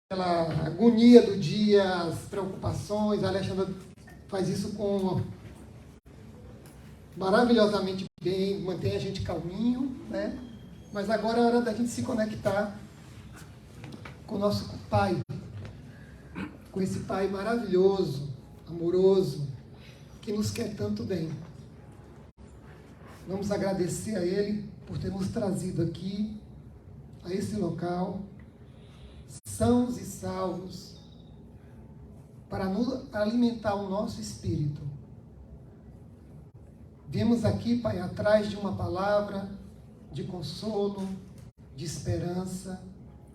aquela agonia do dia, as preocupações. A Alexandra faz isso maravilhosamente bem, mantém a gente calminho, né? Mas agora é hora da gente se conectar com o nosso Pai, com esse Pai maravilhoso, amoroso, que nos quer tanto bem. Vamos agradecer a Ele por ter nos trazido aqui, a esse local, sãos e salvos, para alimentar o nosso espírito. Viemos aqui, Pai, atrás de uma palavra de consolo, de esperança,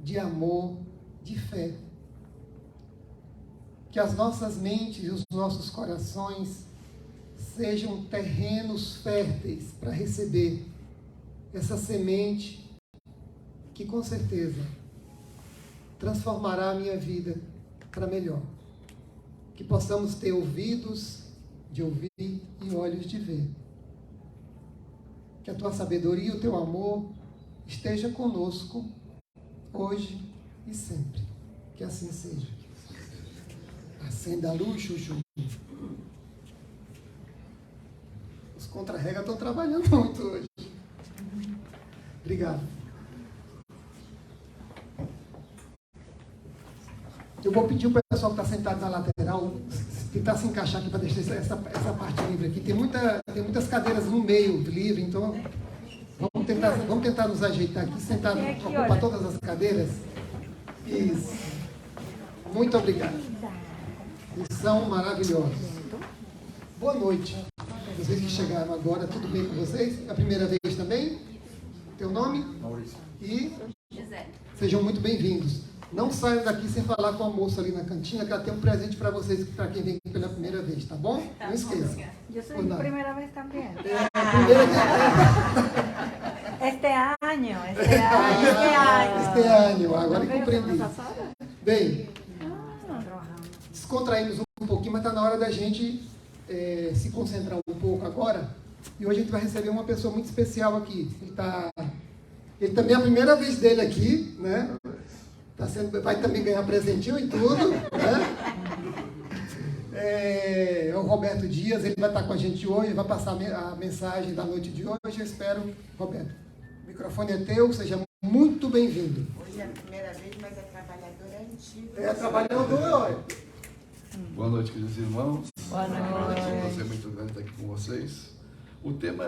de amor, de fé. Que as nossas mentes e os nossos corações sejam terrenos férteis para receber essa semente que, com certeza, transformará a minha vida para melhor. Que possamos ter ouvidos de ouvir e olhos de ver. Que a tua sabedoria e o teu amor esteja conosco hoje e sempre. Que assim seja. Acenda a luz, Chuchu. Os contra-regra estão trabalhando muito hoje. Obrigado. Eu vou pedir para o pessoal que está sentado na lateral tentar se encaixar aqui para deixar essa parte livre aqui. Tem muitas cadeiras no meio livre, então vamos tentar nos ajeitar aqui, sentar, ocupar todas as cadeiras. Isso. Muito obrigado. Lição maravilhosa. Boa noite. Vocês que chegaram agora, tudo bem com vocês? É a primeira vez também? Teu nome? Maurício. E? José. Sejam muito bem-vindos. Não saiam daqui sem falar com a moça ali na cantina, que ela tem um presente para vocês, para quem vem pela primeira vez, tá bom? Tá, não esqueça. Yo soy mi primera vez también. A primeira vez. Este año. Este ano, agora que compreendi. Pasada? Bem, Trabajando. descontraímos um pouquinho, mas está na hora da gente se concentrar um pouco agora. E hoje a gente vai receber uma pessoa muito especial aqui. Ele também é a primeira vez dele aqui, né? Vai também ganhar presentinho e tudo, né? É o Roberto Dias, ele vai estar com a gente hoje, vai passar a mensagem da noite de hoje. Eu espero, Roberto, o microfone é teu, seja muito bem-vindo. Hoje é a primeira vez, mas é trabalhador antigo. É trabalhador. Boa noite, queridos irmãos. Boa noite. É um prazer muito grande estar aqui com vocês. O tema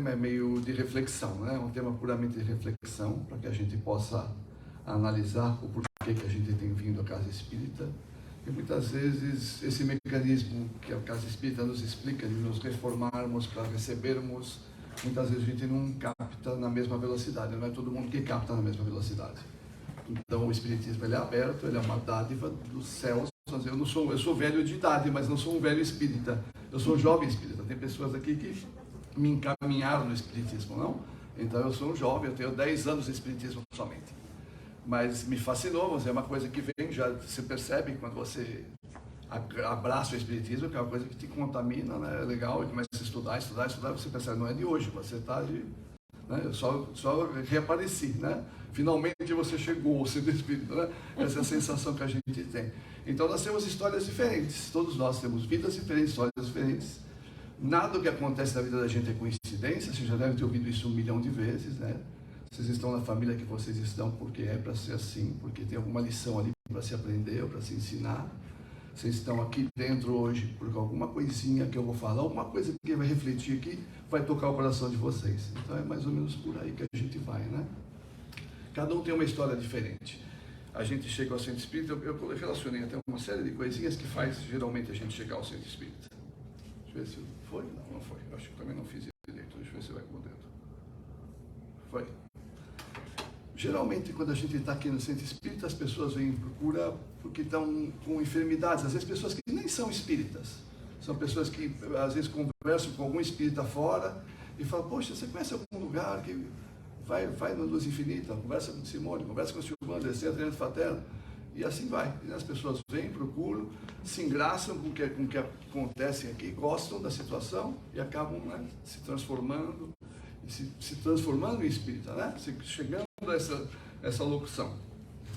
é meio de reflexão, né? Um tema puramente de reflexão, para que a gente possa analisar o porquê que a gente tem vindo à Casa Espírita. E muitas vezes esse mecanismo que a Casa Espírita nos explica de nos reformarmos para recebermos, muitas vezes a gente não capta na mesma velocidade, não é todo mundo que capta na mesma velocidade. Então o Espiritismo ele é aberto, ele é uma dádiva dos céus. Eu sou velho de idade, mas não sou um velho espírita, eu sou um jovem espírita. Tem pessoas aqui que me encaminharam no Espiritismo, não? Então eu sou um jovem, eu tenho 10 anos de Espiritismo somente. Mas me fascinou, é uma coisa que vem, já se percebe quando você abraça o Espiritismo, que é uma coisa que te contamina, né? É legal, começa a estudar, você percebe, não é de hoje, você está de... Né? Eu só reapareci, né? Finalmente você chegou ao centro espírita, né? Essa é a sensação que a gente tem. Então nós temos histórias diferentes, todos nós temos vidas diferentes, histórias diferentes. Nada do que acontece na vida da gente é coincidência, vocês já devem ter ouvido isso 1 milhão de vezes, né? Vocês estão na família que vocês estão porque é para ser assim, porque tem alguma lição ali para se aprender ou para se ensinar. Vocês estão aqui dentro hoje porque alguma coisinha que eu vou falar, alguma coisa que vai refletir aqui, vai tocar o coração de vocês. Então é mais ou menos por aí que a gente vai, né? Cada um tem uma história diferente. A gente chega ao centro espírita, eu relacionei até uma série de coisinhas que faz geralmente a gente chegar ao centro espírita. Deixa eu ver se foi. Não foi. Eu acho que também não fiz direito. Deixa eu ver se vai por dentro. Foi. Geralmente, quando a gente está aqui no centro espírita, as pessoas vêm procurar porque estão com enfermidades. Às vezes, pessoas que nem são espíritas. São pessoas que, às vezes, conversam com algum espírita fora e falam, poxa, você conhece algum lugar que vai na Luz Infinita? Conversa com Simone, conversa com o Silvano, descer a treinamento fraterno. E assim vai. E as pessoas vêm, procuram, se engraçam com o que acontece aqui, gostam da situação e acabam, né, se transformando em espírita, né? Chegando a essa locução.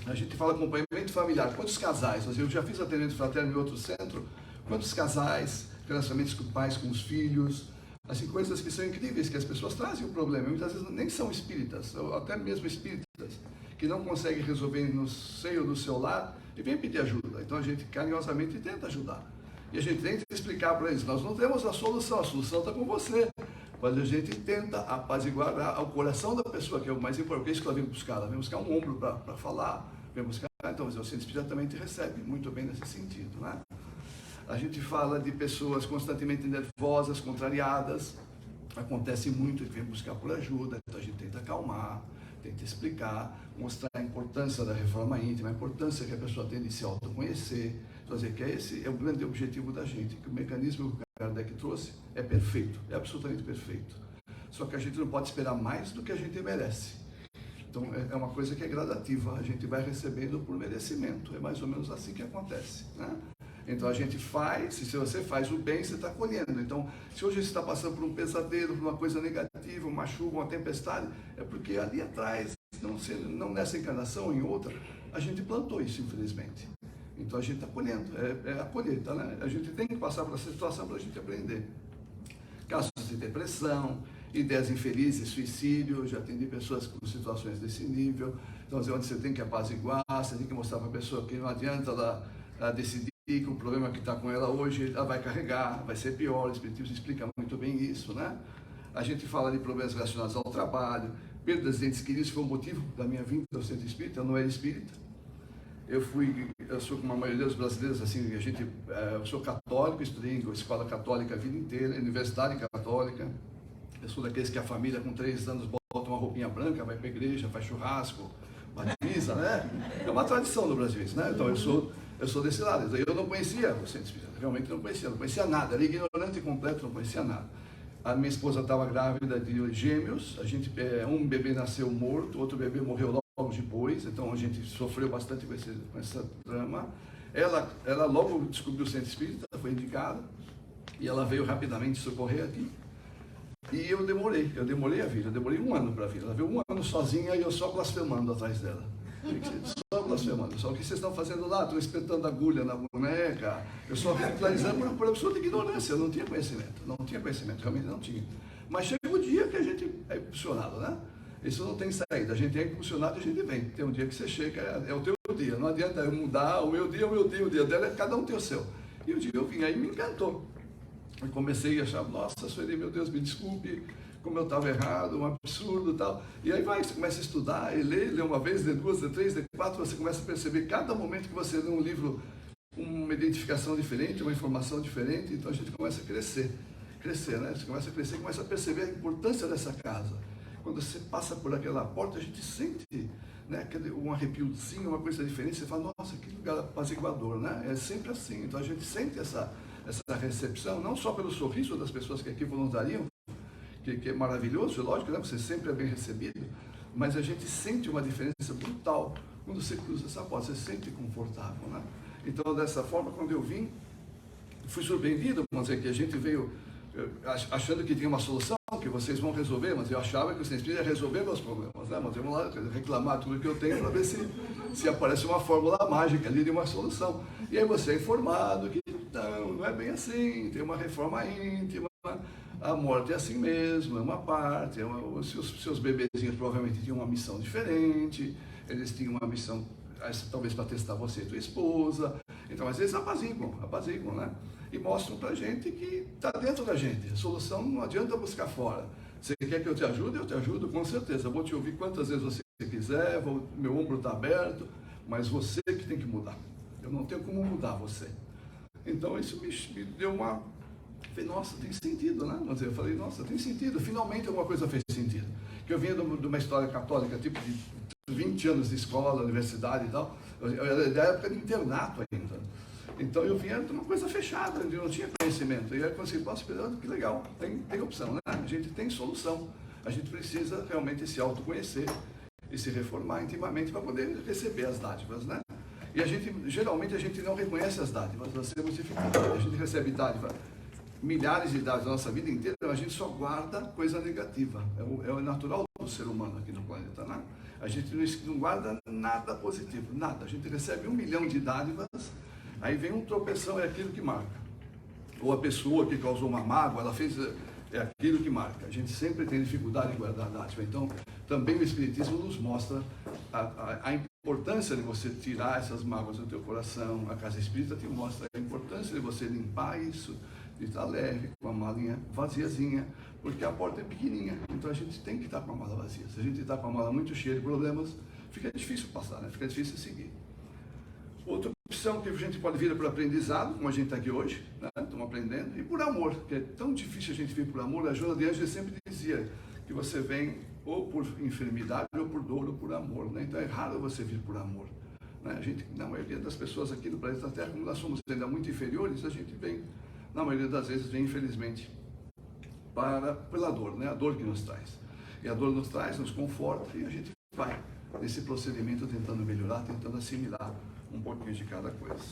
A gente fala acompanhamento familiar. Quantos casais? Eu já fiz atendimento fraterno em outro centro. Quantos casais, relacionamentos com pais, com os filhos, assim, coisas que são incríveis, que as pessoas trazem um problema. Muitas vezes nem são espíritas, ou até mesmo espíritas, que não conseguem resolver no seio do seu lar e vêm pedir ajuda. Então a gente carinhosamente tenta ajudar. E a gente tenta explicar para eles, nós não temos a solução está com você. Mas a gente tenta apaziguar o coração da pessoa, que é o mais importante. É isso que ela vem buscar. Ela vem buscar um ombro para falar, vem buscar. Então, o centro espírita também te recebe muito bem nesse sentido, né? A gente fala de pessoas constantemente nervosas, contrariadas. Acontece muito, que vem buscar por ajuda. Então, a gente tenta acalmar, tenta explicar, mostrar a importância da reforma íntima, a importância que a pessoa tem de se autoconhecer. Então, dizer que esse é o grande objetivo da gente, que o mecanismo que o Kardec trouxe é perfeito, é absolutamente perfeito. Só que a gente não pode esperar mais do que a gente merece. Então, é uma coisa que é gradativa, a gente vai recebendo por merecimento, é mais ou menos assim que acontece, né? Então, a gente faz, se você faz o bem, você está colhendo. Então, se hoje você está passando por um pesadelo, por uma coisa negativa, uma chuva, uma tempestade, é porque ali atrás, não nessa encarnação, em outra, a gente plantou isso, infelizmente. Então, a gente está colhendo, é a colheita, né? A gente tem que passar por essa situação para a gente aprender. Casos de depressão, ideias infelizes, suicídio, já atendi pessoas com situações desse nível. Então, onde você tem que apaziguar, você tem que mostrar para a pessoa que não adianta ela decidir que o problema que está com ela hoje, ela vai carregar, vai ser pior. O Espiritismo explica muito bem isso, né? A gente fala de problemas relacionados ao trabalho, perdas de entes queridos, foi o motivo da minha vinda ao centro espírita. Eu não era espírita. Eu sou como a maioria dos brasileiros, assim, eu sou católico, estudei em escola católica a vida inteira, universidade católica. Eu sou daqueles que a família com 3 anos bota uma roupinha branca, vai para a igreja, faz churrasco, batiza, né? É uma tradição no Brasil isso, né? Então eu sou desse lado. Eu não conhecia o centro espírita, realmente não conhecia nada, era ignorante e completo, não conhecia nada. A minha esposa estava grávida de gêmeos, um bebê nasceu morto, outro bebê morreu logo depois, então a gente sofreu bastante com essa drama. Ela logo descobriu o centro espírita, foi indicada, e ela veio rapidamente socorrer aqui. E eu demorei a vir, eu demorei 1 ano para vir. Ela veio 1 ano sozinha e eu só blasfemando atrás dela. Só blasfemando. Só o que vocês estão fazendo lá? Estão espetando agulha na boneca. Eu só ridicularizando por absoluta ignorância. Eu não tinha conhecimento, realmente não tinha. Mas chega o dia que a gente é impulsionado, né? Isso não tem saída. A gente é impulsionado e a gente vem. Tem um dia que você chega, é o teu dia. Não adianta eu mudar, o meu dia, o dia dela, cada um tem o seu. E o dia eu vim aí me encantou. Eu comecei a achar, nossa, Sueli, meu Deus, me desculpe, como eu estava errado, um absurdo e tal. E aí você começa a estudar, e lê uma vez, lê 2, lê 3, lê 4, você começa a perceber cada momento que você lê um livro, uma identificação diferente, uma informação diferente, então a gente começa a crescer, né? Você começa a crescer, começa a perceber a importância dessa casa. Quando você passa por aquela porta, a gente sente, né, um arrepiozinho, uma coisa diferente, você fala, nossa, que lugar apaziguador, né? É sempre assim, então a gente sente essa recepção, não só pelo sorriso das pessoas que aqui voluntariam, que é maravilhoso, lógico, né? Você sempre é bem recebido, mas a gente sente uma diferença brutal quando você cruza essa porta, você se sente confortável, né? Então, dessa forma, quando eu vim, fui surpreendido, vamos dizer, que a gente veio achando que tinha uma solução, que vocês vão resolver, mas eu achava que o Centro Espírita ia resolver meus problemas, né? Mas vamos lá reclamar tudo que eu tenho para ver se aparece uma fórmula mágica ali de uma solução. E aí você é informado que não é bem assim, tem uma reforma íntima, a morte é assim mesmo, é uma parte, os seus bebezinhos provavelmente tinham uma missão diferente, eles tinham uma missão, talvez para testar você e tua esposa, então às vezes apaziguam, né? E mostram pra gente que está dentro da gente, a solução não adianta buscar fora. Você quer que eu te ajudo com certeza, eu vou te ouvir quantas vezes você quiser, meu ombro está aberto, mas você que tem que mudar, eu não tenho como mudar você. Então isso me deu uma... Falei, nossa, tem sentido, né? Mas eu falei, nossa, tem sentido, finalmente alguma coisa fez sentido. Que eu vinha de uma história católica, tipo de 20 anos de escola, universidade e tal, eu era da época de internato ainda. Então eu vinha de uma coisa fechada, eu não tinha conhecimento. E aí eu consegui, nossa, que legal, tem opção, né? A gente tem solução. A gente precisa realmente se autoconhecer e se reformar intimamente para poder receber as dádivas, né? E geralmente a gente não reconhece as dádivas, nós temos dificuldade, a gente recebe dádiva, milhares de dádivas na nossa vida inteira, a gente só guarda coisa negativa, é o natural do ser humano aqui no planeta, né? A gente não guarda nada positivo, nada. A gente recebe 1 milhão de dádivas, aí vem um tropeção, é aquilo que marca. Ou a pessoa que causou uma mágoa, ela fez, é aquilo que marca. A gente sempre tem dificuldade em guardar a dádiva. Então, também o Espiritismo nos mostra a importância de você tirar essas mágoas do teu coração. A Casa Espírita te mostra a importância de você limpar isso, de estar leve, com a malinha vaziazinha, porque a porta é pequenininha. Então, a gente tem que estar com a mala vazia. Se a gente está com a mala muito cheia de problemas, fica difícil passar, né? Fica difícil seguir. Outra opção que a gente pode vir por aprendizado, como a gente está aqui hoje, né? Estamos aprendendo, e por amor, que é tão difícil a gente vir por amor. A Joana de Ângeles sempre dizia que você vem ou por enfermidade, ou por dor, ou por amor, né? Então é raro você vir por amor, né? A gente, na maioria das pessoas aqui no planeta Terra, como nós somos ainda muito inferiores, a gente vem, na maioria das vezes, vem infelizmente pela dor, né? A dor que nos traz. E a dor nos traz, nos conforta, e a gente vai nesse procedimento tentando melhorar, tentando assimilar um pouquinho de cada coisa.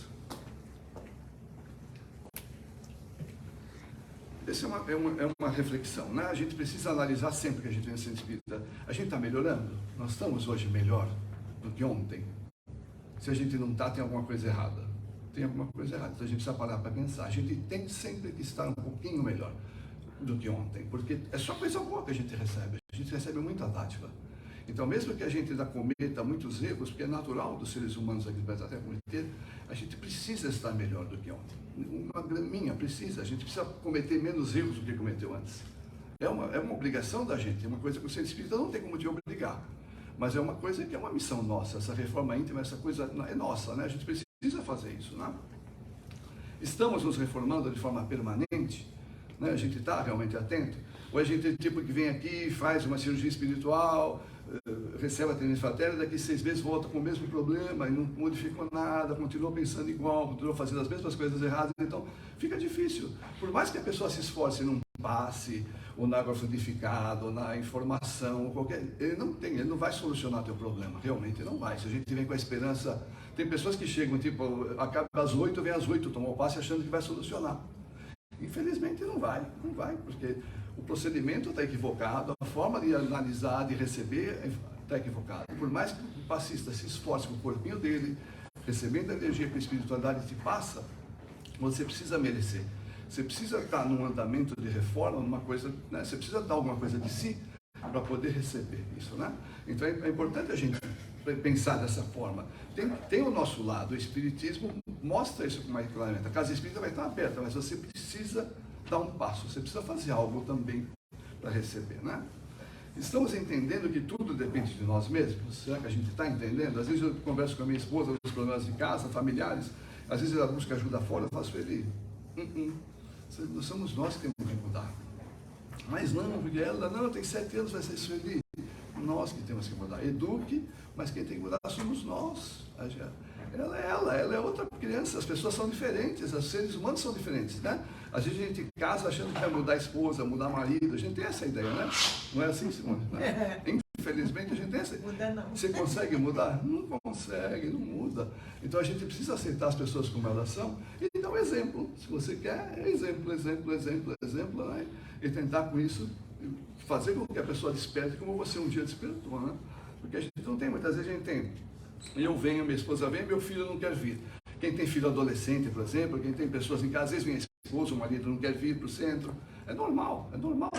Essa é uma reflexão, né? A gente precisa analisar sempre que a gente vem no centro espírita. A gente está melhorando? Nós estamos hoje melhor do que ontem? Se a gente não está, tem alguma coisa errada. Tem alguma coisa errada. Então a gente precisa parar para pensar. A gente tem sempre que estar um pouquinho melhor do que ontem, porque é só coisa boa que a gente recebe. A gente recebe muita dádiva. Então, mesmo que a gente ainda cometa muitos erros, porque é natural dos seres humanos aqui do planeta Terra cometer, a gente precisa estar melhor do que ontem. Uma graminha precisa, a gente precisa cometer menos erros do que cometeu antes. É uma obrigação da gente, é uma coisa que o Centro Espírita não tem como te obrigar, mas é uma coisa que é uma missão nossa. Essa reforma íntima, essa coisa é nossa, né? A gente precisa fazer isso, né? Estamos nos reformando de forma permanente, né? A gente está realmente atento? Ou a gente é tipo que vem aqui, faz uma cirurgia espiritual, recebe a atendimento fraterno, daqui 6 meses volta com o mesmo problema e não modificou nada, continua pensando igual, continua fazendo as mesmas coisas erradas. Então fica difícil. Por mais que a pessoa se esforce num passe, ou na água fluidificada, ou na informação, ou qualquer, ele não vai solucionar teu problema, realmente não vai. Se a gente vem com a esperança, tem pessoas que chegam, tipo, acaba às 8, vem às 8, tomar o passe achando que vai solucionar. Infelizmente não vai, porque o procedimento está equivocado, a forma de analisar, de receber está equivocada. Por mais que o passista se esforce com o corpinho dele, recebendo a energia que a espiritualidade te passa, você precisa merecer. Você precisa estar num andamento de reforma, numa coisa, né? Você precisa dar alguma coisa de si para poder receber isso, né? Então é importante a gente pensar dessa forma. Tem o nosso lado, o Espiritismo mostra isso com mais claramente. A Casa Espírita vai estar aberta, mas você precisa dar um passo, você precisa fazer algo também para receber, né? Estamos entendendo que tudo depende de nós mesmos? Será que a gente está entendendo? Às vezes eu converso com a minha esposa dos problemas de casa, familiares, às vezes ela busca ajuda fora, eu faço ele. Somos nós que temos que mudar. Mas não, porque ela tem 7 anos, vai ser Sueli. Nós que temos que mudar. Eduque, mas quem tem que mudar somos nós. Ela é outra criança, as pessoas são diferentes, os seres humanos são diferentes, né? Às vezes a gente casa achando que vai mudar a esposa, mudar o marido, a gente tem essa ideia, né? Não é assim, Simone? Né? Infelizmente a gente tem essa ideia. Muda não. Você consegue mudar? Não consegue, não muda. Então a gente precisa aceitar as pessoas como elas são e dar um exemplo. Se você quer, exemplo, né? E tentar com isso fazer com que a pessoa desperte como você um dia despertou, né? Porque a gente não tem, muitas vezes a gente tem. Eu venho, minha esposa vem, meu filho não quer vir. Quem tem filho adolescente, por exemplo, quem tem pessoas em casa, às vezes vem a esposa, o marido não quer vir para o centro. É normal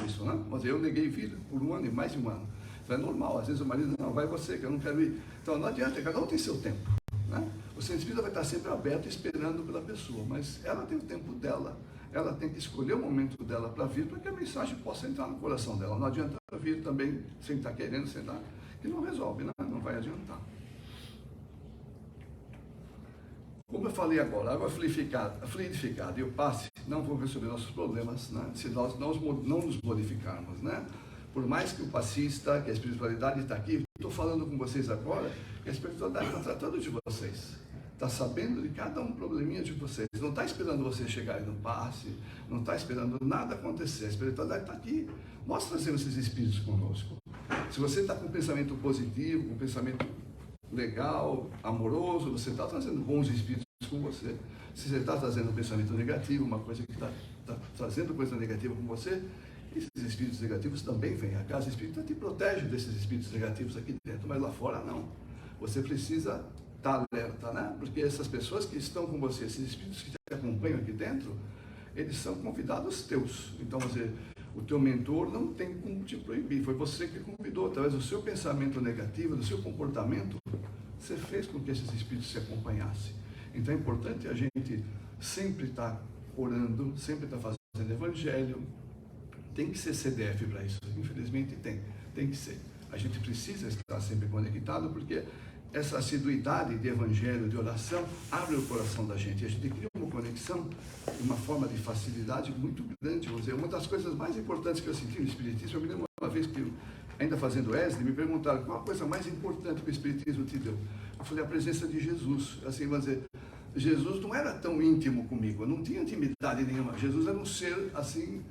isso, né? Mas eu neguei vir por 1 ano e mais de 1 ano. Então é normal, às vezes o marido, não, vai você, que eu não quero ir. Então não adianta, cada um tem seu tempo, né? O centro espírita vai estar sempre aberto, esperando pela pessoa, mas ela tem o tempo dela. Ela tem que escolher o momento dela para vir, para que a mensagem possa entrar no coração dela. Não adianta vir também sem estar querendo, sem estar, que não resolve, né? Não vai adiantar. Como eu falei agora, a água fluidificada e o passe não vão resolver nossos problemas, né? Se nós não nos modificarmos, né? Por mais que o passista, que a espiritualidade está aqui, estou falando com vocês agora, que a espiritualidade está tratando de vocês. Está sabendo de cada um probleminha de vocês. Não está esperando você chegar aí no passe, não está esperando nada acontecer. A espiritualidade está aqui. Nós trazemos esses espíritos conosco. Se você está com um pensamento positivo, com um pensamento legal, amoroso, você está trazendo bons espíritos com você. Se você está trazendo um pensamento negativo, uma coisa que está trazendo coisa negativa com você, esses espíritos negativos também vêm. A casa espírita te protege desses espíritos negativos aqui dentro, mas lá fora não. Você precisa estar alerta, né? Porque essas pessoas que estão com você, esses espíritos que te acompanham aqui dentro, eles são convidados teus. Então, o teu mentor não tem como te proibir. Foi você que convidou, através do seu pensamento negativo, do seu comportamento, você fez com que esses espíritos se acompanhassem. Então é importante a gente sempre estar orando, sempre estar fazendo evangelho. Tem que ser CDF para isso, infelizmente tem que ser. A gente precisa estar sempre conectado, porque essa assiduidade de evangelho, de oração, abre o coração da gente. A gente cria uma conexão, uma forma de facilidade muito grande. Vamos dizer, uma das coisas mais importantes que eu senti no Espiritismo, eu me lembro uma vez que, ainda fazendo ESD, me perguntaram qual a coisa mais importante que o Espiritismo te deu. Eu falei, a presença de Jesus. Assim, vamos dizer, Jesus não era tão íntimo comigo, eu não tinha intimidade nenhuma. Jesus era um ser, assim,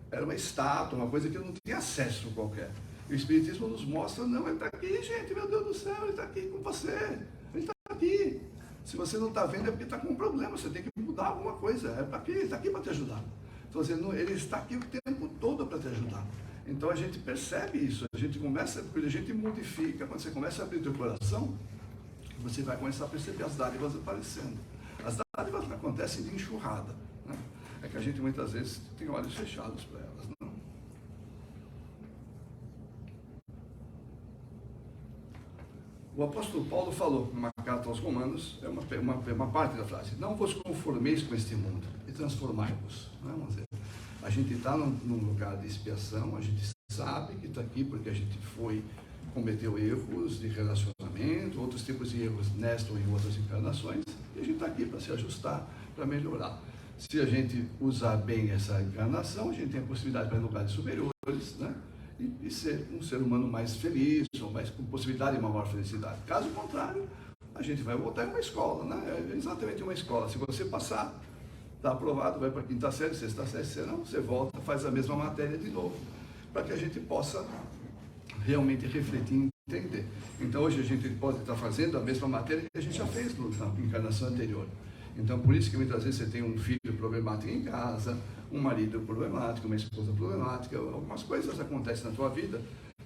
era uma estátua, uma coisa que eu não tinha acesso qualquer. E o Espiritismo nos mostra, não, ele está aqui, gente, meu Deus do céu, ele está aqui com você, ele está aqui. Se você não está vendo é porque está com um problema, você tem que mudar alguma coisa, ele está aqui para te ajudar. Então, ele está aqui o tempo todo para te ajudar. Então a gente percebe isso, a gente começa, quando a gente modifica, quando você começa a abrir o teu coração, você vai começar a perceber as dádivas aparecendo. As dádivas acontecem de enxurrada, né? É que a gente muitas vezes tem olhos fechados para elas, não? O apóstolo Paulo falou numa carta aos Romanos, é uma parte da frase, não vos conformeis com este mundo e transformai-vos. Vamos dizer, a gente está num lugar de expiação, a gente sabe que está aqui porque a gente cometeu erros de relacionamento, outros tipos de erros nesta ou em outras encarnações, e a gente está aqui para se ajustar, para melhorar. Se a gente usar bem essa encarnação, a gente tem a possibilidade para lugares superiores, né? E ser um ser humano mais feliz, ou mais, com possibilidade de uma maior felicidade. Caso contrário, a gente vai voltar em uma escola, né? É exatamente uma escola. Se você passar, está aprovado, vai para a quinta série, sexta série, se não, você volta, faz a mesma matéria de novo, para que a gente possa realmente refletir e entender. Então hoje a gente pode estar fazendo a mesma matéria que a gente já fez na encarnação anterior. Então por isso que muitas vezes você tem um filho problemático em casa, um marido problemático, uma esposa problemática, algumas coisas acontecem na tua vida,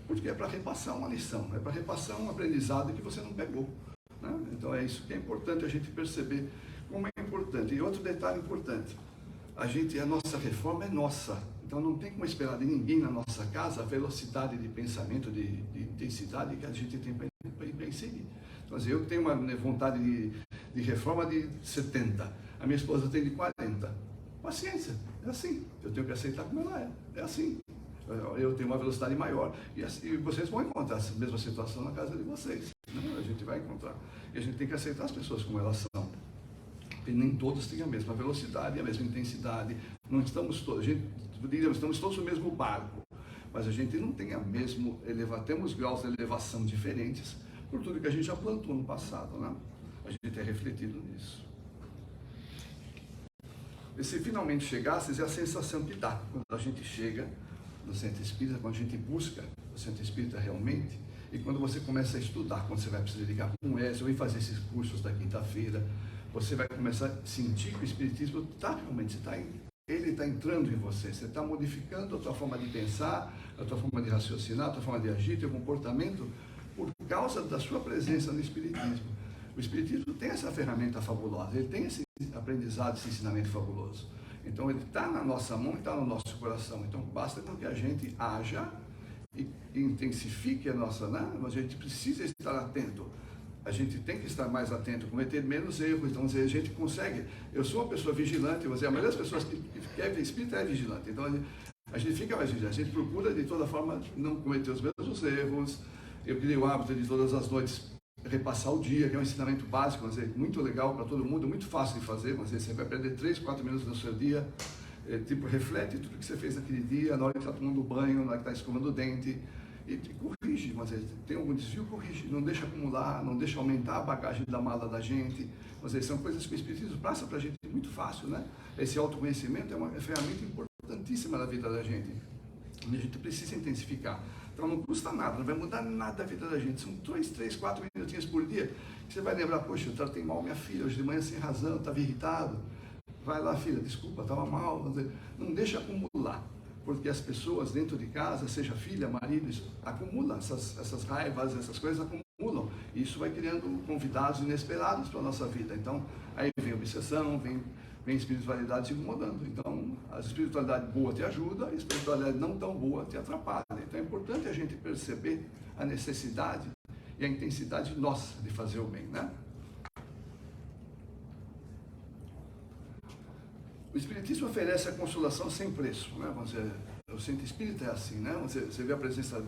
porque é para repassar uma lição, é para repassar um aprendizado que você não pegou, né? Então é isso que é importante a gente perceber como é importante. E outro detalhe importante, a nossa reforma é nossa. Então não tem como esperar de ninguém na nossa casa a velocidade de pensamento, de intensidade que a gente tem para seguir. Então, assim, eu tenho uma vontade de reforma de 70, a minha esposa tem de 40. Paciência, é assim. Eu tenho que aceitar como ela é assim. Eu tenho uma velocidade maior e vocês vão encontrar essa mesma situação na casa de vocês. Né? A gente vai encontrar. E a gente tem que aceitar as pessoas como elas são. E nem todos têm a mesma velocidade, a mesma intensidade. Não estamos todos, estamos todos no mesmo barco, mas a gente não tem temos graus de elevação diferentes por tudo que a gente já plantou no passado, né? A gente tem refletido nisso. E se finalmente chegasses, é a sensação que dá quando a gente chega no centro espírita, quando a gente busca o centro espírita realmente, e quando você começa a estudar, quando você vai se dedicar com esse, ou ir fazer esses cursos da quinta-feira, você vai começar a sentir que o espiritismo ele está entrando em você, você está modificando a tua forma de pensar, a tua forma de raciocinar, a tua forma de agir, teu comportamento, por causa da sua presença no espiritismo. O espiritismo tem essa ferramenta fabulosa, ele tem esse aprendizado, esse ensinamento fabuloso. Então ele está na nossa mão e está no nosso coração. Então basta com que a gente haja e intensifique a nossa, né? Mas a gente precisa estar atento. A gente tem que estar mais atento, cometer menos erros. Então a gente consegue. Eu sou uma pessoa vigilante, a maioria das pessoas que quer ver espírita é vigilante. Então a gente fica mais vigilante, a gente procura de toda forma não cometer os mesmos erros. Eu criei o hábito de todas as noites repassar o dia, que é um ensinamento básico, mas é muito legal para todo mundo, muito fácil de fazer, mas você vai perder 3, 4 minutos do seu dia, reflete tudo que você fez naquele dia, na hora que está tomando banho, na hora que está escovando o dente, e corrige, mas tem algum desvio, corrige, não deixa acumular, não deixa aumentar a bagagem da mala da gente, mas são coisas que o Espiritismo passa para a gente muito fácil, né? Esse autoconhecimento é uma ferramenta importantíssima na vida da gente, e a gente precisa intensificar. Então não custa nada, não vai mudar nada a vida da gente. São 2, 3, 4 minutinhos por dia que você vai lembrar, poxa, eu tratei mal minha filha hoje de manhã sem razão, estava irritado. Vai lá, filha, desculpa, estava mal. Não deixa acumular. porque as pessoas dentro de casa, seja filha, marido, acumulam essas raivas, essas coisas acumulam, e isso vai criando convidados inesperados para a nossa vida. Então, aí vem obsessão, vem espiritualidade se incomodando. Então, a espiritualidade boa te ajuda, a espiritualidade não tão boa te atrapalha. Então, é importante a gente perceber a necessidade e a intensidade nossa de fazer o bem, né? O Espiritismo oferece a consolação sem preço, né? O centro espírita é assim, né? Você vê a presença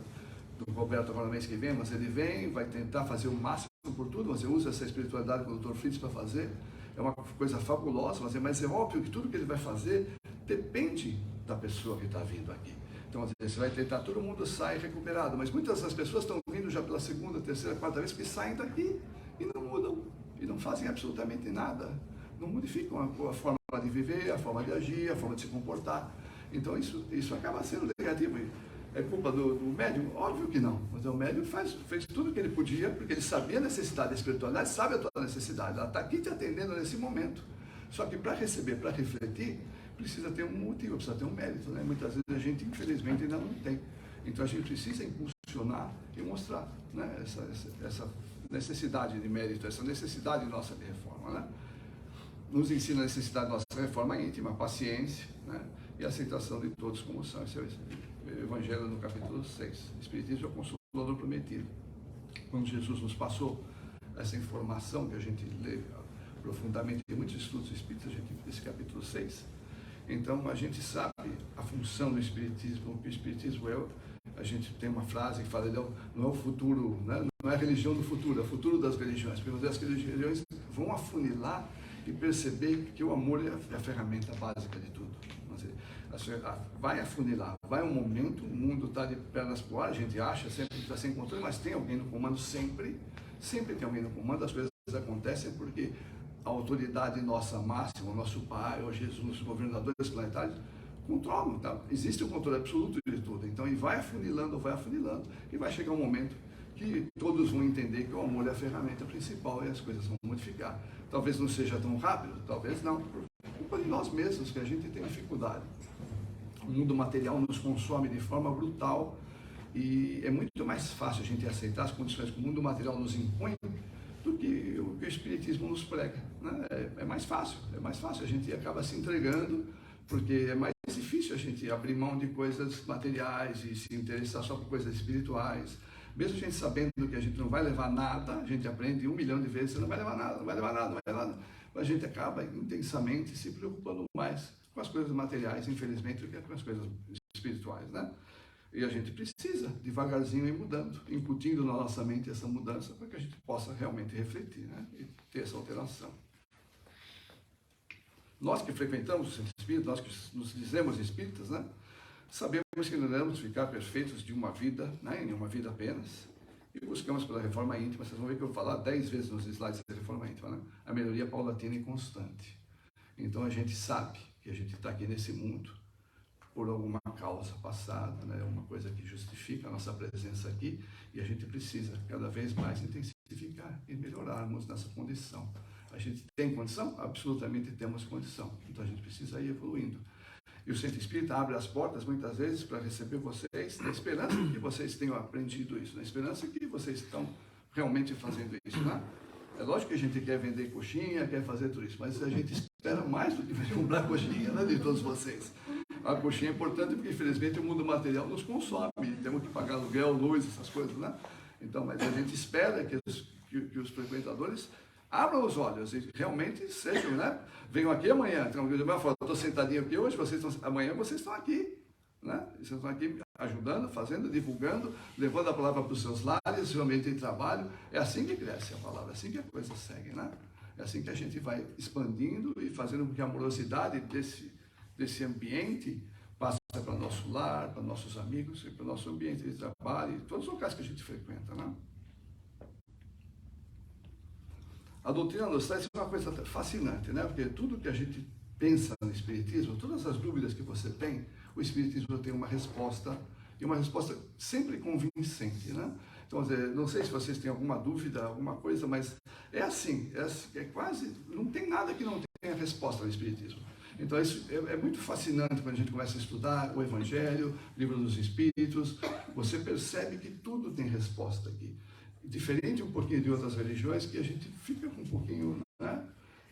do Roberto agora no mês que vem, mas ele vem, vai tentar fazer o máximo por tudo, você usa essa espiritualidade com o Dr. Fritz para fazer, é uma coisa fabulosa, mas é óbvio que tudo que ele vai fazer depende da pessoa que está vindo aqui. Então, você vai tentar, todo mundo sai recuperado, mas muitas das pessoas estão vindo já pela segunda, terceira, quarta vez que saem daqui e não mudam, e não fazem absolutamente nada, não modificam a forma de viver, a forma de agir, a forma de se comportar. Então, isso acaba sendo negativo. É culpa do médium? Óbvio que não. Mas o médium fez tudo o que ele podia, porque ele sabia a necessidade da espiritualidade, sabe a tua necessidade. Ela está aqui te atendendo nesse momento. Só que para receber, para refletir, precisa ter um motivo, precisa ter um mérito, né? Muitas vezes a gente, infelizmente, ainda não tem. Então a gente precisa impulsionar e mostrar, né? essa necessidade de mérito, essa necessidade nossa de reforma, né? Nos ensina a necessidade da nossa reforma íntima, a paciência, né? E a aceitação de todos como são. Esse é o Evangelho no capítulo 6. O Espiritismo é o Consolador Prometido. Quando Jesus nos passou essa informação que a gente lê profundamente em muitos estudos espíritas, a gente esse capítulo 6. Então a gente sabe a função do Espiritismo, o que o Espiritismo é. A gente tem uma frase que fala, não é o futuro, né? Não é a religião do futuro, é o futuro das religiões. Porque as religiões vão afunilar e perceber que o amor é a ferramenta básica de tudo. Vai afunilar, vai um momento, o mundo está de pernas pro ar, a gente acha sempre que está sem controle, mas tem alguém no comando sempre tem alguém no comando. As coisas acontecem porque a autoridade nossa máxima, o nosso Pai, o Jesus, os governadores planetários, controlam, tá? Existe o controle absoluto de tudo. Então, e vai afunilando, e vai chegar um momento que todos vão entender que o amor é a ferramenta principal e as coisas vão modificar. Talvez não seja tão rápido, talvez não, por culpa de nós mesmos, que a gente tem dificuldade. O mundo material nos consome de forma brutal e é muito mais fácil a gente aceitar as condições que o mundo material nos impõe do que o Espiritismo nos prega, né? É mais fácil, a gente acaba se entregando, porque é mais difícil a gente abrir mão de coisas materiais e se interessar só por coisas espirituais. Mesmo a gente sabendo que a gente não vai levar nada, a gente aprende 1 milhão de vezes, você não vai levar nada, a gente acaba intensamente se preocupando mais com as coisas materiais, infelizmente, do que com as coisas espirituais, né? E a gente precisa, devagarzinho, ir mudando, incutindo na nossa mente essa mudança, para que a gente possa realmente refletir, né? E ter essa alteração. Nós que frequentamos o centro espírita, nós que nos dizemos espíritas, né? Sabemos que não devemos ficar perfeitos de uma vida, né? Em uma vida apenas, e buscamos pela reforma íntima. Vocês vão ver que eu vou falar 10 vezes nos slides da reforma íntima, né? A melhoria paulatina e constante. Então a gente sabe que a gente está aqui nesse mundo por alguma causa passada, né? Uma coisa que justifica a nossa presença aqui, e a gente precisa cada vez mais intensificar e melhorarmos nessa condição. A gente tem condição? Absolutamente temos condição. Então a gente precisa ir evoluindo. E o Centro Espírita abre as portas muitas vezes para receber vocês, na esperança que vocês tenham aprendido isso, na esperança que vocês estão realmente fazendo isso, né? É lógico que a gente quer vender coxinha, quer fazer tudo isso, mas a gente espera mais do que comprar coxinha, né, de todos vocês. A coxinha é importante porque, infelizmente, o mundo material nos consome, temos que pagar aluguel, luz, essas coisas, né? Então, mas a gente espera que os frequentadores abram os olhos e realmente sejam, né? Venham aqui amanhã. Então, eu estou sentadinho aqui hoje, amanhã vocês estão aqui, né? Vocês estão aqui ajudando, fazendo, divulgando, levando a palavra para os seus lares, seu ambiente de trabalho. É assim que cresce a palavra, é assim que a coisa segue, né? É assim que a gente vai expandindo e fazendo com que a amorosidade desse ambiente passe para nosso lar, para nossos amigos e para o nosso ambiente de trabalho, e todos os locais que a gente frequenta, né? A doutrina nos traz uma coisa fascinante, né? Porque tudo que a gente pensa no Espiritismo, todas as dúvidas que você tem, o Espiritismo tem uma resposta, e uma resposta sempre convincente, né? Então, não sei se vocês têm alguma dúvida, alguma coisa, mas é assim, é quase, não tem nada que não tenha resposta no Espiritismo. Então isso é muito fascinante quando a gente começa a estudar o Evangelho, o Livro dos Espíritos. Você percebe que tudo tem resposta aqui. Diferente um pouquinho de outras religiões, que a gente fica com um pouquinho, né?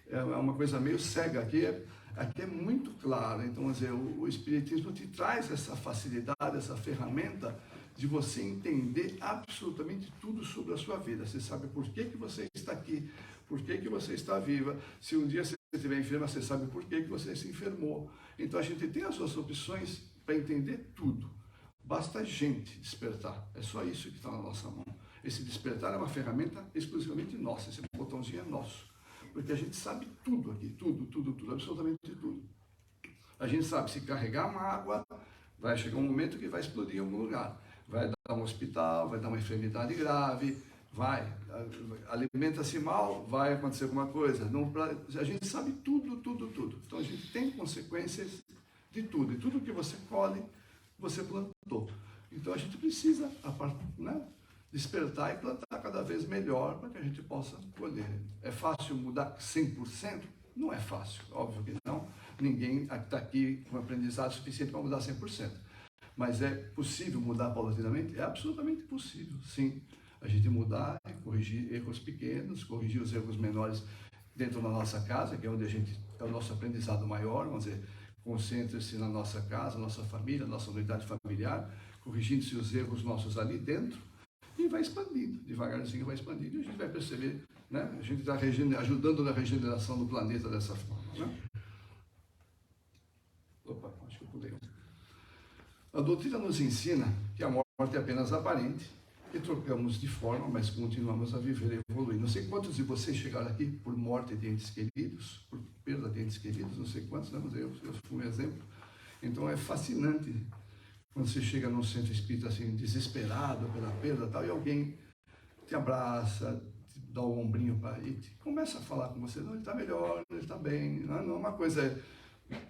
É uma coisa meio cega. Aqui é muito claro. Então, quer dizer, o Espiritismo te traz essa facilidade, essa ferramenta de você entender absolutamente tudo sobre a sua vida. Você sabe por que você está aqui, por que você está viva. Se um dia você estiver enferma, você sabe por que você se enfermou. Então, a gente tem as suas opções para entender tudo. Basta a gente despertar. É só isso que está na nossa mão. Esse despertar é uma ferramenta exclusivamente nossa. Esse botãozinho é nosso. Porque a gente sabe tudo aqui. Tudo, absolutamente tudo. A gente sabe se carregar uma água, vai chegar um momento que vai explodir em algum lugar. Vai dar um hospital, vai dar uma enfermidade grave, alimenta-se mal, vai acontecer alguma coisa. Não, a gente sabe tudo. Então a gente tem consequências de tudo. E tudo que você colhe, você plantou. Então a gente precisa, né, despertar e plantar cada vez melhor para que a gente possa colher. É fácil mudar 100%? Não é fácil, óbvio que não. Ninguém está aqui com aprendizado suficiente para mudar 100%. Mas é possível mudar paulatinamente? É absolutamente possível, sim. A gente mudar e corrigir erros pequenos, corrigir os erros menores dentro da nossa casa, que é onde é o nosso aprendizado maior. Vamos dizer, concentre-se na nossa casa, nossa família, nossa unidade familiar, corrigindo-se os erros nossos ali dentro, e vai expandindo, devagarzinho vai expandindo, e a gente vai perceber, né? A gente está ajudando na regeneração do planeta dessa forma, né? Opa, acho que eu pulei. A doutrina nos ensina que a morte é apenas aparente, que trocamos de forma, mas continuamos a viver e evoluir. Não sei quantos de vocês chegaram aqui por morte de entes queridos, por perda de entes queridos, não sei quantos, né? Mas eu fui um exemplo. Então é fascinante quando você chega num centro espírita assim, desesperado pela perda e tal, e alguém te abraça, te dá o ombrinho e começa a falar com você. Não, ele está melhor, ele está bem. Não é uma coisa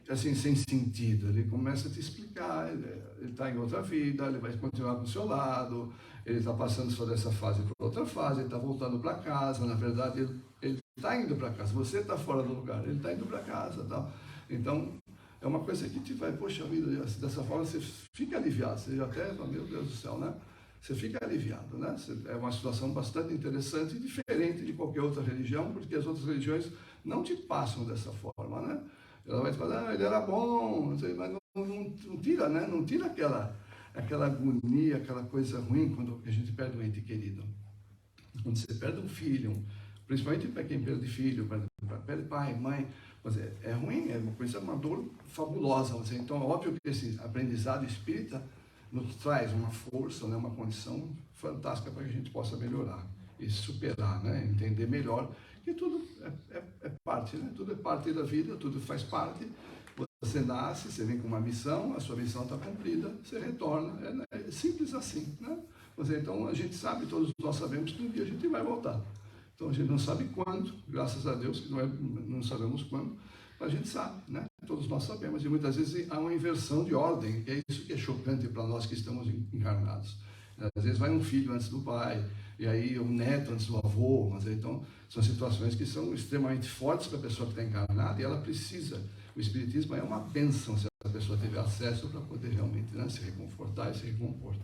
assim, sem sentido. Ele começa a te explicar, ele está em outra vida, ele vai continuar do seu lado, ele está passando só dessa fase para outra fase, ele está voltando para casa, na verdade ele está indo para casa, você está fora do lugar, ele está indo para casa, tal. Então é uma coisa que te vai, poxa vida, dessa forma você fica aliviado, você até, meu Deus do céu, né? Você fica aliviado, né? É uma situação bastante interessante e diferente de qualquer outra religião, porque as outras religiões não te passam dessa forma, né? Ela vai te falar, ele era bom, mas não tira, né? Não tira aquela agonia, aquela coisa ruim quando a gente perde um ente querido. Quando você perde um filho, principalmente para quem perde filho, perde pai, mãe, mas é ruim, é uma dor fabulosa. Então é óbvio que esse aprendizado espírita nos traz uma força, né? Uma condição fantástica para que a gente possa melhorar e superar, né? Entender melhor que tudo é parte, né? Tudo é parte da vida, tudo faz parte. Você nasce, você vem com uma missão, a sua missão está cumprida, você retorna. É simples assim, né? Então a gente sabe, todos nós sabemos que um dia a gente vai voltar. Então a gente não sabe quando, graças a Deus, que não sabemos quando, mas a gente sabe, né? Todos nós sabemos, e muitas vezes há uma inversão de ordem, que é isso que é chocante para nós que estamos encarnados. Às vezes vai um filho antes do pai, e aí um neto antes do avô, mas então são situações que são extremamente fortes para a pessoa que está encarnada, e ela precisa. O Espiritismo é uma bênção se a pessoa tiver acesso para poder realmente, né, se reconfortar e se recompor.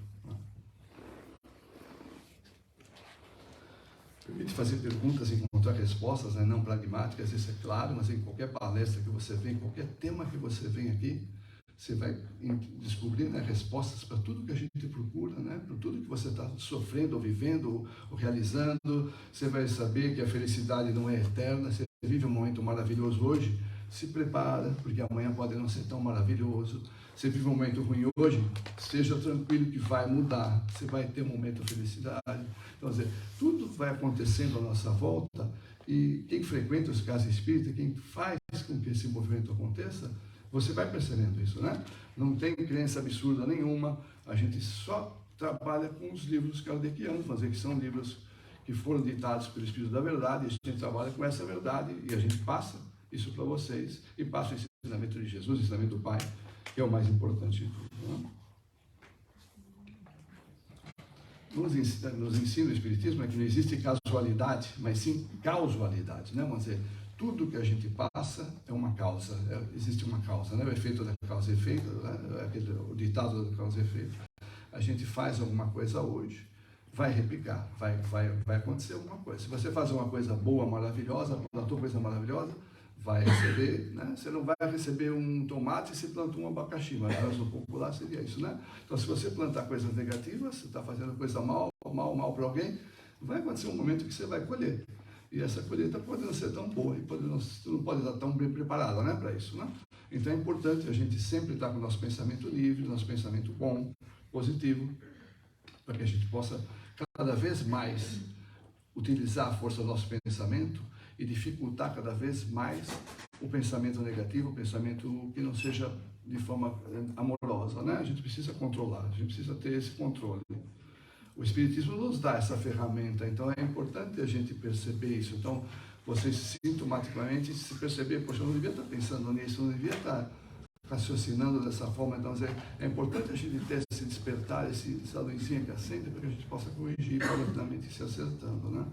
Permite fazer perguntas e encontrar respostas, né, não pragmáticas, isso é claro, mas em qualquer palestra que você vem, qualquer tema que você vem aqui, você vai descobrir, né, respostas para tudo que a gente procura, né, para tudo que você está sofrendo, ou vivendo, ou realizando. Você vai saber que a felicidade não é eterna. Você vive um momento maravilhoso hoje, se prepara, porque amanhã pode não ser tão maravilhoso. Você vive um momento ruim hoje, seja tranquilo que vai mudar, você vai ter um momento de felicidade. Então, quer dizer, tudo vai acontecendo à nossa volta, e quem frequenta os casas espíritas, quem faz com que esse movimento aconteça, você vai percebendo isso, né? Não tem crença absurda nenhuma, a gente só trabalha com os livros kardecianos, mas que são livros que foram ditados pelo Espírito da Verdade, e a gente trabalha com essa verdade, e a gente passa isso para vocês, e passa o ensinamento de Jesus, o ensinamento do Pai, que é o mais importante de tudo, né? Nos ensina o Espiritismo é que não existe casualidade, mas sim causalidade, né? Vamos dizer, Tudo que a gente passa é uma causa, existe uma causa, né? O efeito da causa e efeito, né? O ditado da causa e efeito. A gente faz alguma coisa hoje, vai replicar, vai acontecer alguma coisa. Se você fazer uma coisa boa, maravilhosa, plantou coisa maravilhosa, vai receber, né? Você não vai receber um tomate se plantou um abacaxi, mas no popular seria isso, né? Então, se você plantar coisas negativas, você está fazendo coisa mal para alguém, vai acontecer um momento que você vai colher. E essa colheita pode não ser tão boa, e você não pode estar tão bem preparada, né, para isso, né? Então é importante a gente sempre estar com o nosso pensamento livre, nosso pensamento bom, positivo, para que a gente possa cada vez mais utilizar a força do nosso pensamento e dificultar cada vez mais o pensamento negativo, o pensamento que não seja de forma amorosa, né? A gente precisa controlar, a gente precisa ter esse controle. O Espiritismo nos dá essa ferramenta, então é importante a gente perceber isso. Então, vocês sintomaticamente se perceber, poxa, eu não devia estar pensando nisso, eu não devia estar raciocinando dessa forma. Então, é importante a gente ter esse despertar, essa luzinha que acende, para que a gente possa corrigir paulatinamente se acertando, né?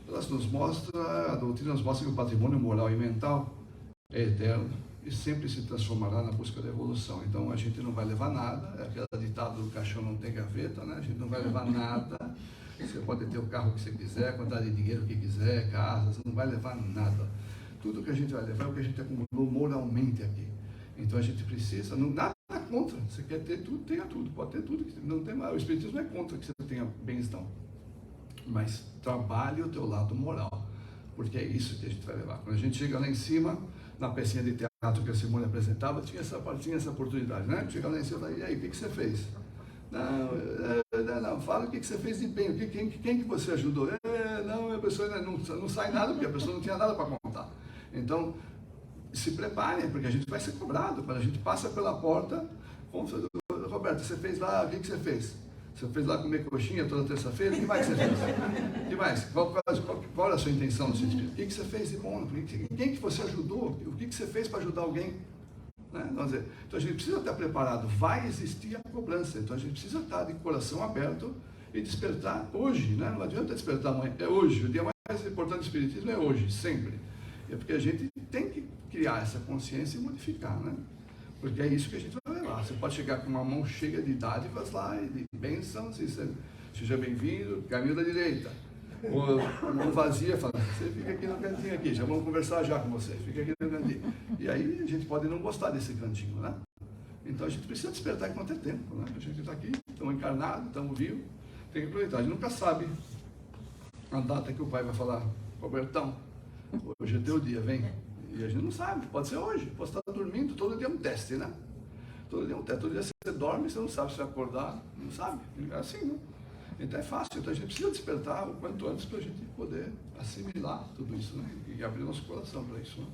Elas nos mostram, a doutrina nos mostra que o patrimônio moral e mental é eterno e sempre se transformará na busca da evolução. Então a gente não vai levar nada, é aquela ditado do caixão não tem gaveta, né? A gente não vai levar nada. Você pode ter o carro que você quiser, a quantidade de dinheiro que quiser, casa, você não vai levar nada. Tudo que a gente vai levar é o que a gente acumulou moralmente aqui. Então a gente precisa, nada contra, você quer ter tudo, tenha tudo, pode ter tudo, não tem mais. O Espiritismo não é contra que você tenha bens, não. Mas trabalhe o teu lado moral, porque é isso que a gente vai levar. Quando a gente chega lá em cima, na pecinha de teatro que a Simone apresentava, tinha essa oportunidade, né? Chega lá em cima e fala, e aí, o que você fez? Não, fala o que você fez de bem, quem que você ajudou? Não, a pessoa não sai nada, porque a pessoa não tinha nada para contar. Então, se preparem, porque a gente vai ser cobrado. Quando a gente passa pela porta, Roberto, você fez lá, o que você fez? Você fez lá comer coxinha toda terça-feira? O que mais você fez? O que mais? Qual é a sua intenção no sentido? O que você fez de bom? Quem que você ajudou? O que você fez para ajudar alguém? Né? Então a gente precisa estar preparado. Vai existir a cobrança. Então a gente precisa estar de coração aberto e despertar hoje. Né? Não adianta despertar amanhã. É hoje. O dia mais importante do Espiritismo é hoje, sempre. É porque a gente tem que criar essa consciência e modificar, né? Porque é isso que a gente vai levar. Você pode chegar com uma mão cheia de dádivas lá e de bênçãos, e seja bem-vindo, caminho da direita. Ou a mão vazia, fala, você fica aqui no cantinho aqui, já vamos conversar já com você, fica aqui no cantinho. E aí a gente pode não gostar desse cantinho, né? Então a gente precisa despertar enquanto é tempo, né? A gente está aqui, estamos encarnados, estamos vivos, tem que aproveitar. A gente nunca sabe a data que o pai vai falar, Robertão, hoje é teu dia, vem. E a gente não sabe, pode ser hoje, pode estar dormindo, todo dia é um teste, né? Todo dia é um teste, todo dia você dorme, você não sabe se vai acordar, não sabe, é assim, né? Então é fácil, então a gente precisa despertar o quanto antes para a gente poder assimilar tudo isso, né? E abrir nosso coração para isso, né?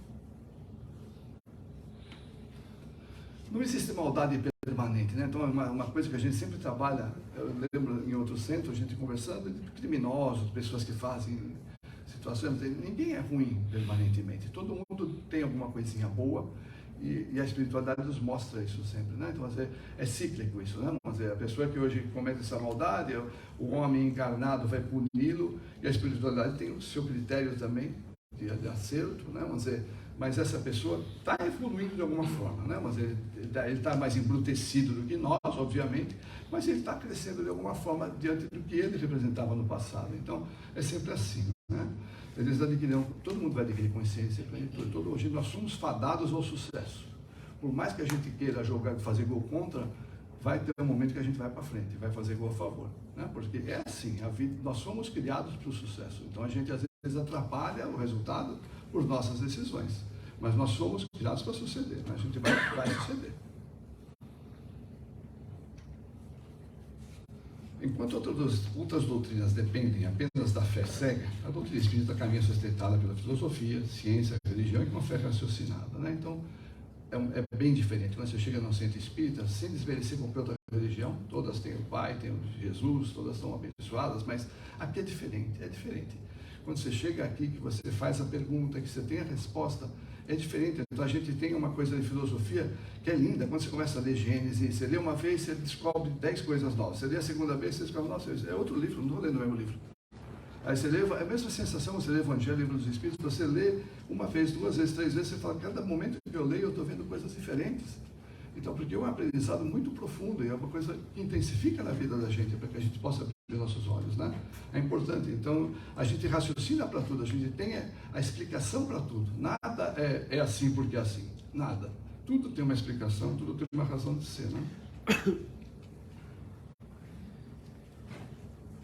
Não existe maldade permanente, né? Então é uma coisa que a gente sempre trabalha, eu lembro em outro centro, a gente conversando, de criminosos, pessoas que fazem situações, ninguém é ruim permanentemente, todo mundo tem alguma coisinha boa e a espiritualidade nos mostra isso sempre, né? Então é cíclico isso, né? A pessoa que hoje comete essa maldade, o homem encarnado vai puni-lo e a espiritualidade tem o seu critério também de acerto, né? Mas essa pessoa está evoluindo de alguma forma, né? Mas ele está mais embrutecido do que nós, obviamente, mas ele está crescendo de alguma forma diante do que ele representava no passado. Então é sempre assim, né? Eles adquiriram, todo mundo vai adquirir consciência, hoje nós somos fadados ao sucesso. Por mais que a gente queira jogar, fazer gol contra, vai ter um momento que a gente vai para frente, vai fazer gol a favor, né? Porque é assim, a vida, nós somos criados para o sucesso, então a gente às vezes atrapalha o resultado por nossas decisões, mas nós somos criados para suceder, né? A gente vai suceder. Enquanto outras doutrinas dependem apenas da fé cega, a doutrina espírita caminha sustentada pela filosofia, ciência, religião e com uma fé raciocinada, né? Então, é bem diferente. Quando você chega no centro espírita, sem desmerecer qualquer outra religião, todas têm o Pai, têm o Jesus, todas estão abençoadas, mas aqui é diferente, é diferente. Quando você chega aqui, que você faz a pergunta, que você tem a resposta, é diferente. Então a gente tem uma coisa de filosofia que é linda. Quando você começa a ler Gênesis, você lê uma vez, você descobre 10 coisas novas. Você lê a segunda vez, você descobre, nossa, é outro livro, não estou lendo o mesmo livro. Aí você lê, é a mesma sensação, você lê o Evangelho, Livro dos Espíritos, você lê uma vez, 2 vezes, 3 vezes, você fala, cada momento que eu leio, eu estou vendo coisas diferentes. Então, porque é um aprendizado muito profundo e é uma coisa que intensifica na vida da gente, para que a gente possa abrir nossos olhos, né? É importante. Então, a gente raciocina para tudo, a gente tem a explicação para tudo. Nada é assim porque é assim. Nada. Tudo tem uma explicação, tudo tem uma razão de ser, né?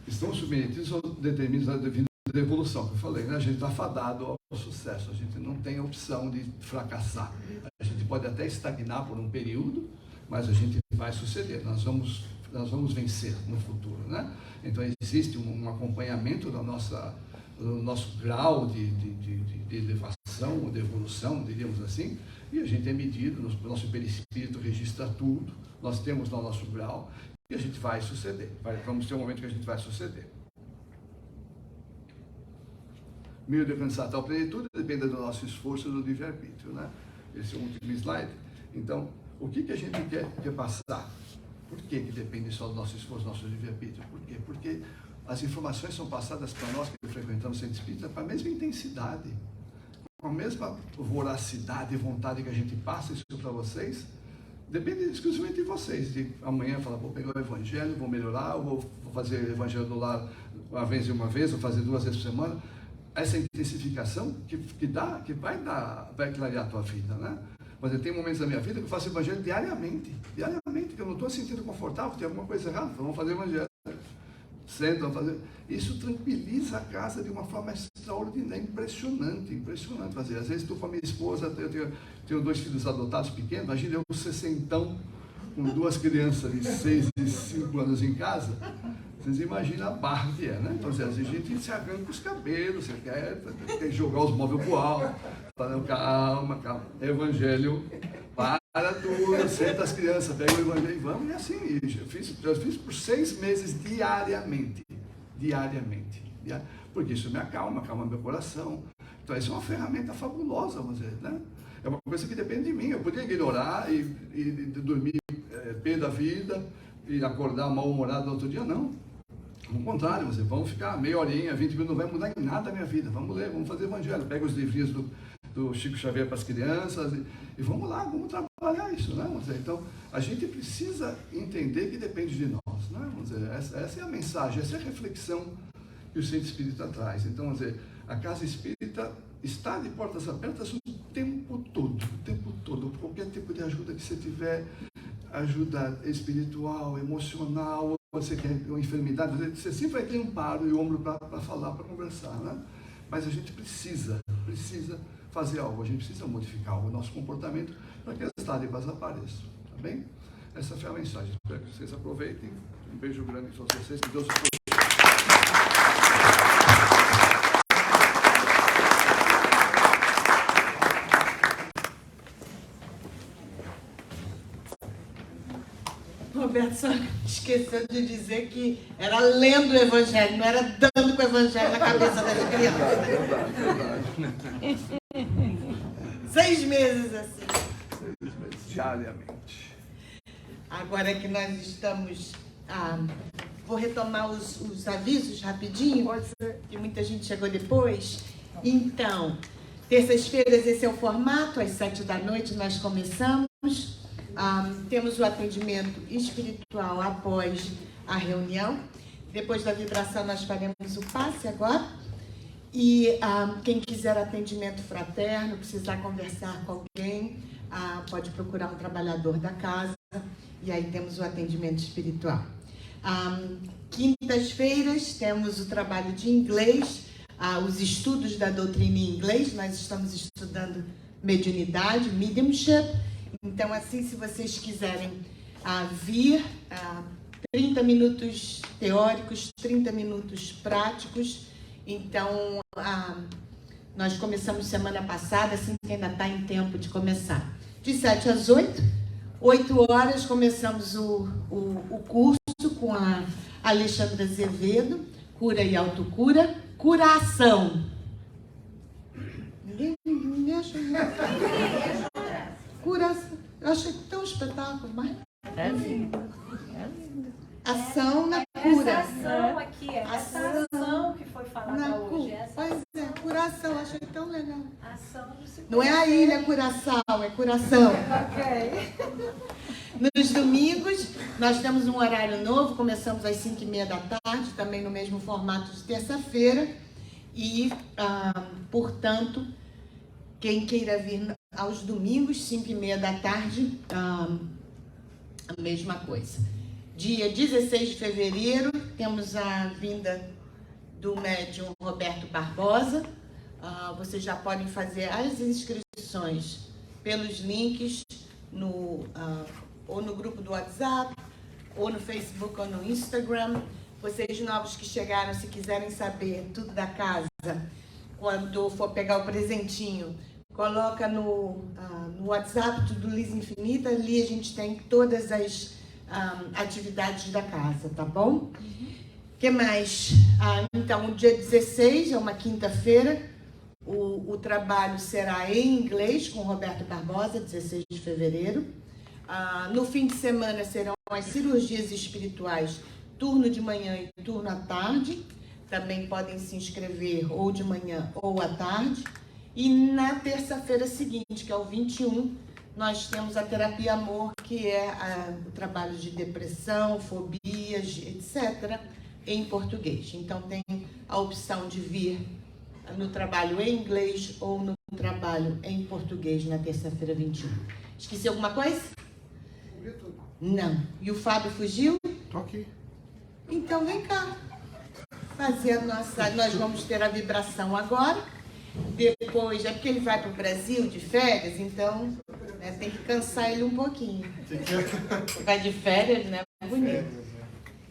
Estão submetidos ao determinado devido da evolução, que eu falei, né? A gente está fadado ao sucesso, a gente não tem a opção de fracassar. A gente pode até estagnar por um período, mas a gente vai suceder, nós vamos vencer no futuro, né? Então existe um acompanhamento do nosso grau de elevação, de evolução, diríamos assim, e a gente é medido, nosso perispírito registra tudo, nós temos lá o nosso grau, e a gente vai suceder, vamos ter um momento que a gente vai suceder. Meio de alcançar tal plenitude depende do nosso esforço e do livre-arbítrio, né? Esse é o último slide. Então, o que a gente quer passar? Por que depende só do nosso esforço, do nosso livre-arbítrio? Por quê? Porque as informações são passadas para nós que frequentamos o centro espírita com a mesma intensidade, com a mesma voracidade e vontade que a gente passa isso para vocês. Depende exclusivamente de vocês, de amanhã falar, vou pegar o Evangelho, vou melhorar, vou fazer o Evangelho do lar uma vez, vou fazer 2 vezes por semana. Essa intensificação vai clarear a tua vida, né? Mas tem momentos da minha vida que eu faço Evangelho diariamente, que eu não estou sentindo confortável, tem alguma coisa errada, vamos fazer Evangelho. Sentam, fazer. Isso tranquiliza a casa de uma forma extraordinária, impressionante. Às vezes estou com a minha esposa, eu tenho 2 filhos adotados pequenos, imagina eu 60 com 2 crianças de 6 e 5 anos em casa. Vocês imaginam a barra que é, né? Então, às vezes a gente se arranca os cabelos, você quer jogar os móveis pro alto, falando, calma, Evangelho, para tudo, senta as crianças, pega o Evangelho e vamos, e assim, eu fiz por 6 meses diariamente, porque isso me acalma meu coração. Então, isso é uma ferramenta fabulosa, vamos dizer, né? É uma coisa que depende de mim, eu podia ignorar e dormir pé da vida e acordar mal-humorado no outro dia, não. Ao contrário, vamos ficar meia horinha, 20 minutos, não vai mudar em nada a minha vida. Vamos ler, vamos fazer Evangelho. Pega os livrinhos do Chico Xavier para as crianças e vamos lá, vamos trabalhar isso, né? Então, a gente precisa entender que depende de nós, né? Essa é a mensagem, essa é a reflexão que o Centro Espírita traz. Então, a Casa Espírita está de portas abertas o tempo todo. Qualquer tipo de ajuda que você tiver, ajuda espiritual, emocional, você quer uma enfermidade, você sempre vai ter um amparo e ombro para falar, para conversar, né? Mas a gente precisa fazer algo, a gente precisa modificar o nosso comportamento para que as táribas apareçam, tá bem? Essa foi a mensagem, espero que vocês aproveitem. Um beijo grande para vocês, que Deus os abençoe. Roberto só esqueceu de dizer que era lendo o Evangelho, não era dando com o Evangelho na cabeça das crianças. Verdade. 6 meses assim. 6 meses, diariamente. Agora que nós estamos... vou retomar os avisos rapidinho, que muita gente chegou depois. Então, terças-feiras esse é o formato, às 7 da noite nós começamos. Temos o atendimento espiritual após a reunião. Depois da vibração nós faremos o passe agora. E quem quiser atendimento fraterno, precisar conversar com alguém, pode procurar um trabalhador da casa. E aí temos o atendimento espiritual. Quintas-feiras temos o trabalho de inglês, os estudos da doutrina em inglês. Nós estamos estudando mediunidade, mediumship. Então, assim, se vocês quiserem vir, 30 minutos teóricos, 30 minutos práticos. Então, nós começamos semana passada, assim que ainda está em tempo de começar. De 7 às 8, 8 horas, começamos o curso com a Alexandra Azevedo, Cura e Autocura, Curação. Ninguém achou isso. Curação. Eu achei tão espetáculo, mas... É lindo. Ação na cura. Essa ação aqui, essa ação que foi falada Não é a ilha Curaçao, é Curação. Ok. Nos domingos, nós temos um horário novo, começamos às 5h30 da tarde, também no mesmo formato de terça-feira. E, portanto, quem queira vir aos domingos, 5h30 da tarde, a mesma coisa. Dia 16 de fevereiro, temos a vinda do médium Roberto Barbosa. Vocês já podem fazer as inscrições pelos links ou no grupo do WhatsApp, ou no Facebook, ou no Instagram. Vocês novos que chegaram, se quiserem saber tudo da casa, quando for pegar o presentinho, coloca no WhatsApp, Tudo Liz Infinita. Ali a gente tem todas as atividades da casa, tá bom? O que mais? Então, o dia 16 é uma quinta-feira. O trabalho será em inglês com Roberto Barbosa, 16 de fevereiro. No fim de semana serão as cirurgias espirituais, turno de manhã e turno à tarde. Também podem se inscrever ou de manhã ou à tarde. E na terça-feira seguinte, que é o 21, nós temos a terapia amor, que é o trabalho de depressão, fobias, etc., em português. Então tem a opção de vir no trabalho em inglês ou no trabalho em português na terça-feira 21. Esqueci alguma coisa? Não. E o Fábio fugiu? Tô aqui. Então vem cá. Fazer a nossa... Nós vamos ter a vibração agora. Depois, é porque ele vai para o Brasil de férias, então tem que cansar ele um pouquinho. Vai de férias, né? Bonito.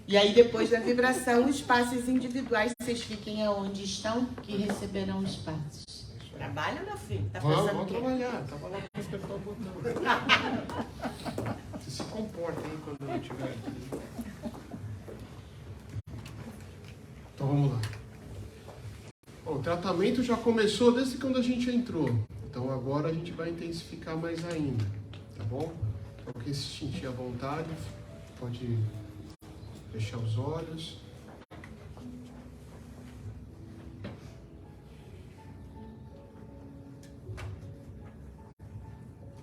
E aí, depois da vibração, os passes individuais, vocês fiquem aonde estão, que receberão os passes. Trabalha, meu filho? Tá Vamos fazendo o quê? trabalhar. Tava lá para apertar o botão. Você se comporta aí quando não tiver aqui. Então vamos lá. Bom, o tratamento já começou desde quando a gente entrou. Então agora a gente vai intensificar mais ainda. Tá bom? Então quem se sentir à vontade, pode fechar os olhos.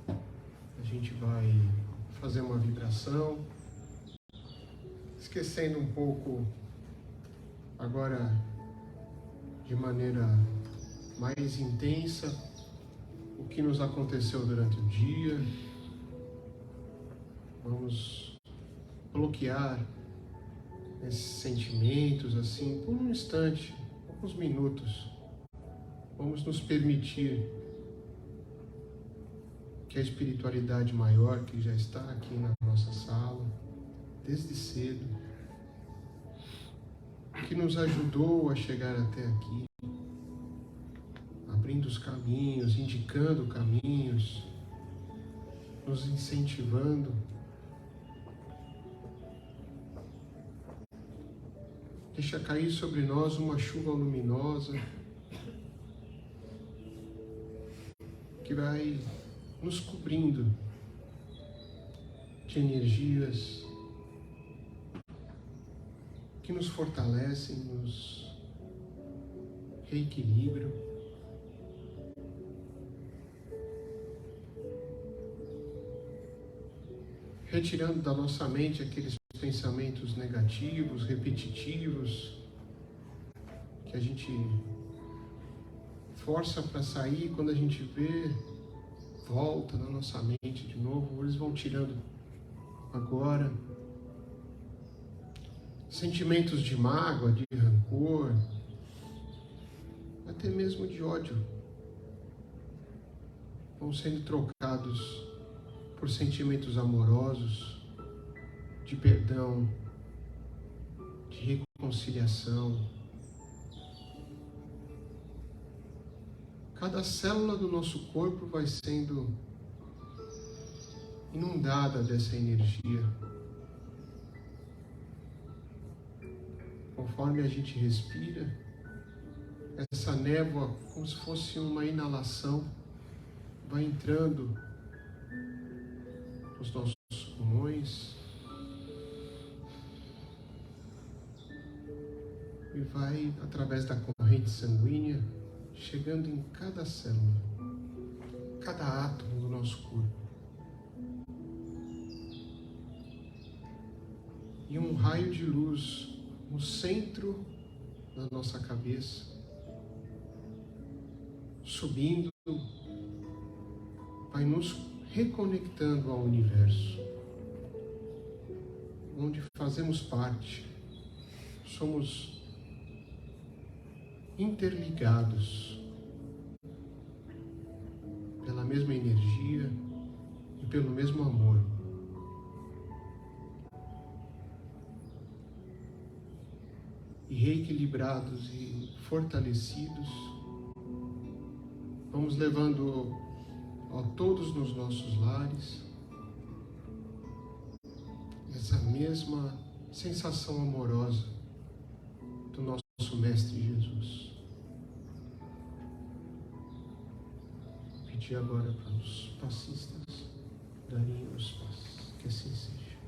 A gente vai fazer uma vibração, esquecendo um pouco agora de maneira mais intensa o que nos aconteceu durante o dia. Vamos bloquear esses sentimentos assim por um instante, alguns minutos. Vamos nos permitir que a espiritualidade maior que já está aqui na nossa sala desde cedo, que nos ajudou a chegar até aqui, abrindo os caminhos, indicando caminhos, nos incentivando. Deixa cair sobre nós uma chuva luminosa que vai nos cobrindo de energias que nos fortalecem, nos reequilibram. Retirando da nossa mente aqueles pensamentos negativos, repetitivos, que a gente força para sair, quando a gente vê, volta na nossa mente de novo. Eles vão tirando agora. Sentimentos de mágoa, de rancor, até mesmo de ódio, vão sendo trocados por sentimentos amorosos, de perdão, de reconciliação. Cada célula do nosso corpo vai sendo inundada dessa energia. Conforme a gente respira, essa névoa, como se fosse uma inalação, vai entrando nos nossos pulmões e vai, através da corrente sanguínea, chegando em cada célula. cada átomo do nosso corpo. E um raio de luz no centro da nossa cabeça, subindo, vai nos reconectando ao universo, onde fazemos parte, somos interligados pela mesma energia e pelo mesmo amor. E reequilibrados e fortalecidos, vamos levando a todos nos nossos lares essa mesma sensação amorosa do nosso Mestre Jesus. Vou pedir agora para os passistas darem os passos, que assim seja.